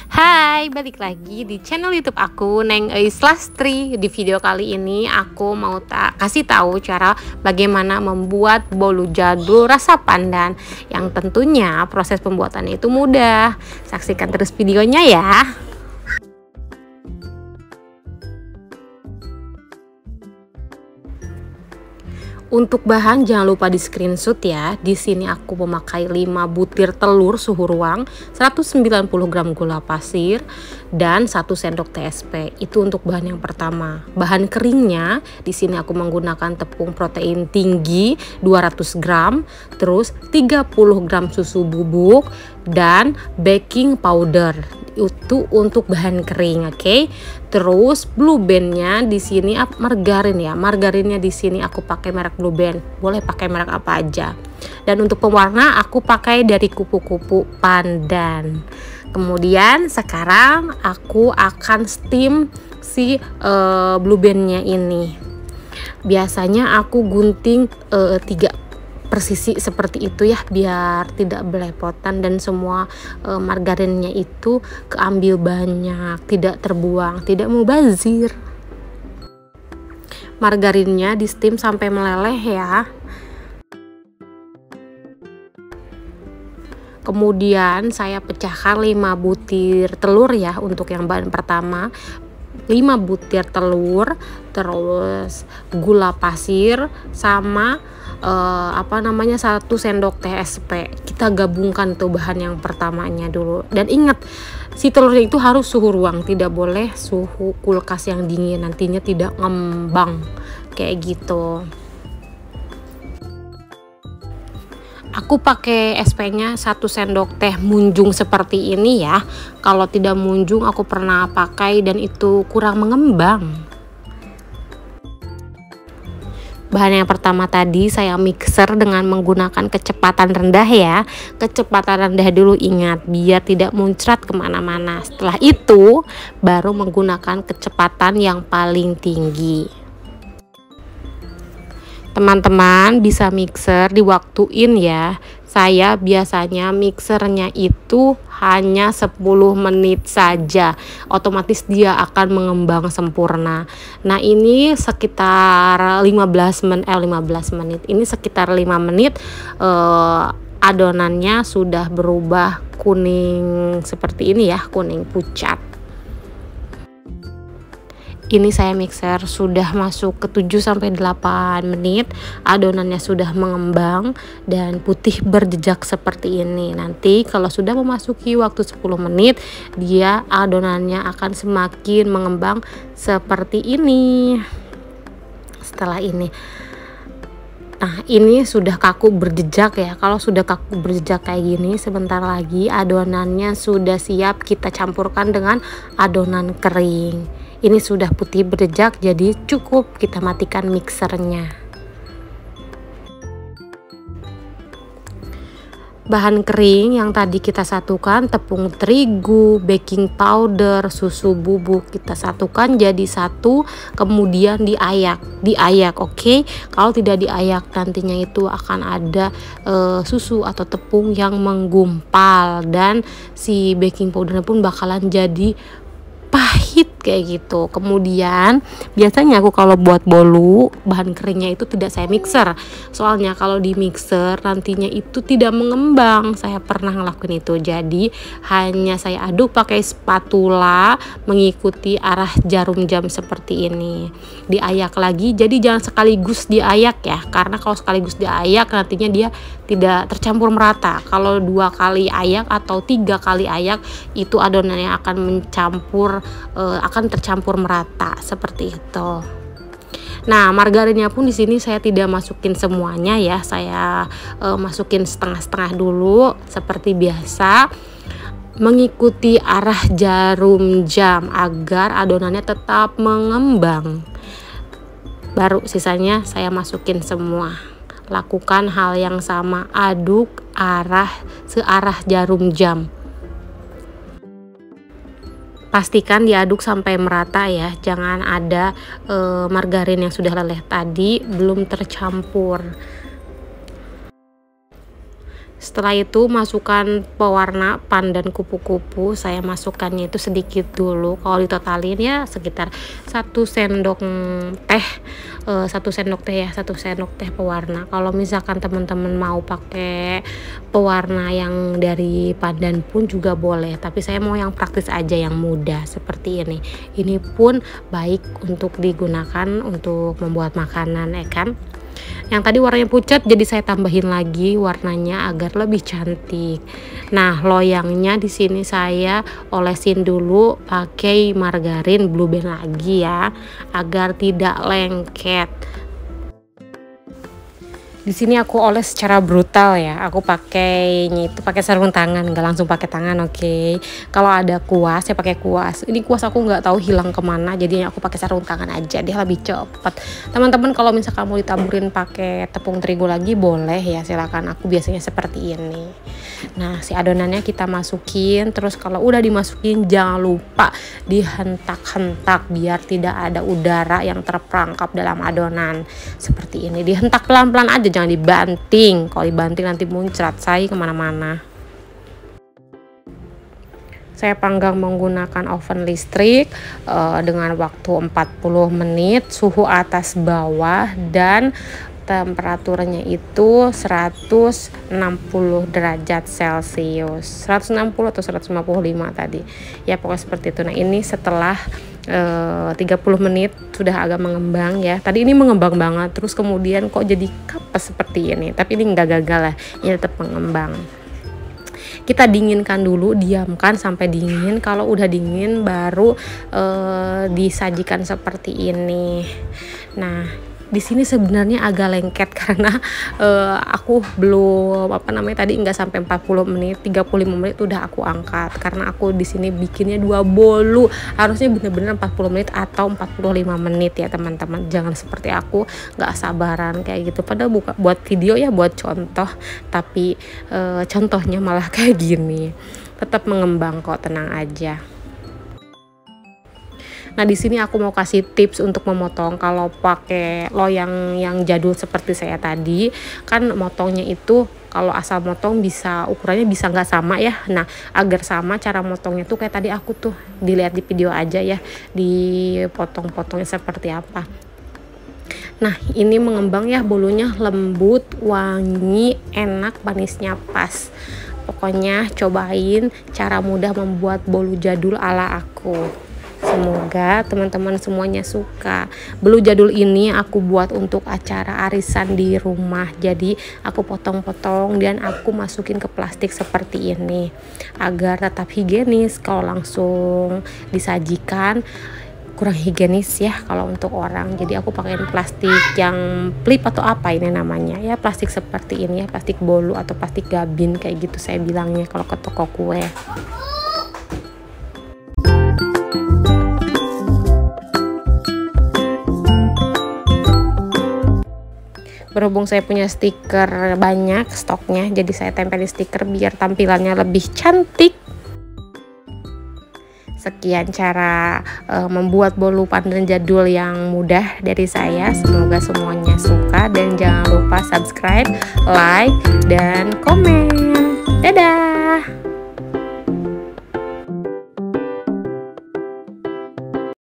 Hai, balik lagi di channel YouTube aku, Neng Eis Lastri. Di video kali ini aku mau kasih tahu cara bagaimana membuat bolu jadul rasa pandan, yang tentunya proses pembuatannya itu mudah. Saksikan terus videonya ya. Untuk bahan jangan lupa di screenshot ya. Di sini aku memakai 5 butir telur suhu ruang, 190 gram gula pasir, dan 1 sendok TSP. Itu untuk bahan yang pertama. Bahan keringnya di sini aku menggunakan tepung protein tinggi 200 gram, terus 30 gram susu bubuk dan baking powder. Itu untuk bahan kering, oke. Terus blue bandnya di sini margarin ya. Margarinnya di sini aku pakai merek Blue Band. Boleh pakai merek apa aja. Dan untuk pewarna aku pakai dari kupu-kupu pandan. Kemudian sekarang aku akan steam si blue bandnya ini. Biasanya aku gunting 3 persisi seperti itu ya, biar tidak belepotan dan semua margarinnya itu keambil banyak, tidak terbuang, tidak mubazir. Margarinnya di steam sampai meleleh ya. Kemudian saya pecahkan 5 butir telur ya untuk yang bahan pertama. 5 butir telur, terus gula pasir sama 1 sendok TSP. Kita gabungkan tuh bahan yang pertamanya dulu. Dan ingat, si telurnya itu harus suhu ruang, tidak boleh suhu kulkas yang dingin, nantinya tidak ngembang kayak gitu. Aku pakai SP-nya 1 sendok teh munjung seperti ini ya. Kalau tidak munjung aku pernah pakai dan itu kurang mengembang. Bahan yang pertama tadi saya mixer dengan menggunakan kecepatan rendah ya. Kecepatan rendah dulu, ingat, biar tidak muncrat kemana-mana. Setelah itu baru menggunakan kecepatan yang paling tinggi. Teman-teman bisa mixer diwaktuin ya. Saya biasanya mixernya itu hanya 10 menit saja, otomatis dia akan mengembang sempurna. Nah ini sekitar 15 menit, ini sekitar 5 menit adonannya sudah berubah kuning seperti ini ya, kuning pucat. Ini saya mixer sudah masuk ke 7-8 menit, adonannya sudah mengembang dan putih berjejak seperti ini. Nanti kalau sudah memasuki waktu 10 menit, dia adonannya akan semakin mengembang seperti ini. Setelah ini, nah ini sudah kaku berjejak ya. Kalau sudah kaku berjejak kayak gini, sebentar lagi adonannya sudah siap kita campurkan dengan adonan kering. Ini sudah putih berjejak, jadi cukup kita matikan mixernya. Bahan kering yang tadi kita satukan, tepung terigu, baking powder, susu bubuk, kita satukan jadi satu, kemudian diayak, oke. Kalau tidak diayak nantinya itu akan ada susu atau tepung yang menggumpal dan si baking powdernya pun bakalan jadi pahit kayak gitu. Kemudian biasanya aku kalau buat bolu bahan keringnya itu tidak saya mixer, soalnya kalau di mixer nantinya itu tidak mengembang. Saya pernah ngelakuin itu, jadi hanya saya aduk pakai spatula mengikuti arah jarum jam seperti ini. Diayak lagi, jadi jangan sekaligus diayak ya, karena kalau sekaligus diayak nantinya dia tidak tercampur merata. Kalau 2 kali ayak atau 3 kali ayak itu adonannya akan akan tercampur merata seperti itu. Nah, margarinnya pun di sini saya tidak masukin semuanya ya. Saya masukin setengah-setengah dulu seperti biasa, mengikuti arah jarum jam agar adonannya tetap mengembang. Baru sisanya saya masukin semua. Lakukan hal yang sama, aduk searah jarum jam. Pastikan diaduk sampai merata ya, jangan ada margarin yang sudah leleh tadi belum tercampur. Setelah itu masukkan pewarna pandan kupu-kupu. Saya masukkannya itu sedikit dulu, kalau ditotalin ya sekitar 1 sendok teh, 1 sendok teh ya, 1 sendok teh pewarna. Kalau misalkan teman-teman mau pakai pewarna yang dari pandan pun juga boleh, tapi saya mau yang praktis aja, yang mudah seperti ini pun baik untuk digunakan untuk membuat makanan, ya kan. Yang tadi warnanya pucat, jadi saya tambahin lagi warnanya agar lebih cantik. Nah, loyangnya di sini saya olesin dulu pakai margarin Blue Band lagi ya, agar tidak lengket. Di sini aku oles secara brutal ya. Aku pakainya itu pakai sarung tangan, nggak langsung pakai tangan, oke. Kalau ada kuas, saya pakai kuas. Ini kuas aku nggak tahu hilang kemana, jadi aku pakai sarung tangan aja, dia lebih cepet. Teman-teman kalau misalkan mau ditaburin pakai tepung terigu lagi boleh ya, silakan. Aku biasanya seperti ini. Nah, si adonannya kita masukin, terus kalau udah dimasukin jangan lupa dihentak-hentak biar tidak ada udara yang terperangkap dalam adonan. Seperti ini, dihentak pelan-pelan aja, jangan dibanting. Kalau dibanting nanti muncrat saya kemana-mana. Saya panggang menggunakan oven listrik dengan waktu 40 menit, suhu atas bawah, dan temperaturnya itu 160 derajat Celcius, 160 atau 155 tadi ya, pokoknya seperti itu. Nah, ini setelah 30 menit sudah agak mengembang ya. Tadi ini mengembang banget, terus kemudian kok jadi kapes seperti ini, tapi ini nggak gagal ya, ini tetap mengembang. Kita dinginkan dulu, diamkan sampai dingin. Kalau udah dingin baru disajikan seperti ini. Nah, di sini sebenarnya agak lengket karena aku belum tadi nggak sampai 40 menit, 35 menit udah aku angkat karena aku di sini bikinnya 2 bolu. Harusnya bener-bener 40 menit atau 45 menit ya teman-teman. Jangan seperti aku nggak sabaran kayak gitu. Padahal buat video ya, buat contoh, tapi contohnya malah kayak gini. Tetap mengembang kok, tenang aja. Nah, di sini aku mau kasih tips untuk memotong. Kalau pakai loyang yang jadul seperti saya tadi, kan motongnya itu kalau asal motong bisa ukurannya bisa nggak sama ya. Nah, agar sama cara motongnya tuh kayak tadi aku tuh, dilihat di video aja ya, dipotong-potongnya seperti apa. Nah, ini mengembang ya, bolunya lembut, wangi, enak, manisnya pas. Pokoknya cobain cara mudah membuat bolu jadul ala aku. Semoga teman-teman semuanya suka. Bolu jadul ini aku buat untuk acara arisan di rumah. Jadi aku potong-potong dan aku masukin ke plastik seperti ini agar tetap higienis. Kalau langsung disajikan kurang higienis ya kalau untuk orang. Jadi aku pakein plastik yang flip atau apa ini namanya ya, plastik seperti ini ya, plastik bolu atau plastik gabin kayak gitu saya bilangnya kalau ke toko kue. Berhubung saya punya stiker banyak stoknya, jadi saya tempelin stiker biar tampilannya lebih cantik. Sekian cara membuat bolu pandan jadul yang mudah dari saya. Semoga semuanya suka dan jangan lupa subscribe, like, dan komen. Dadah.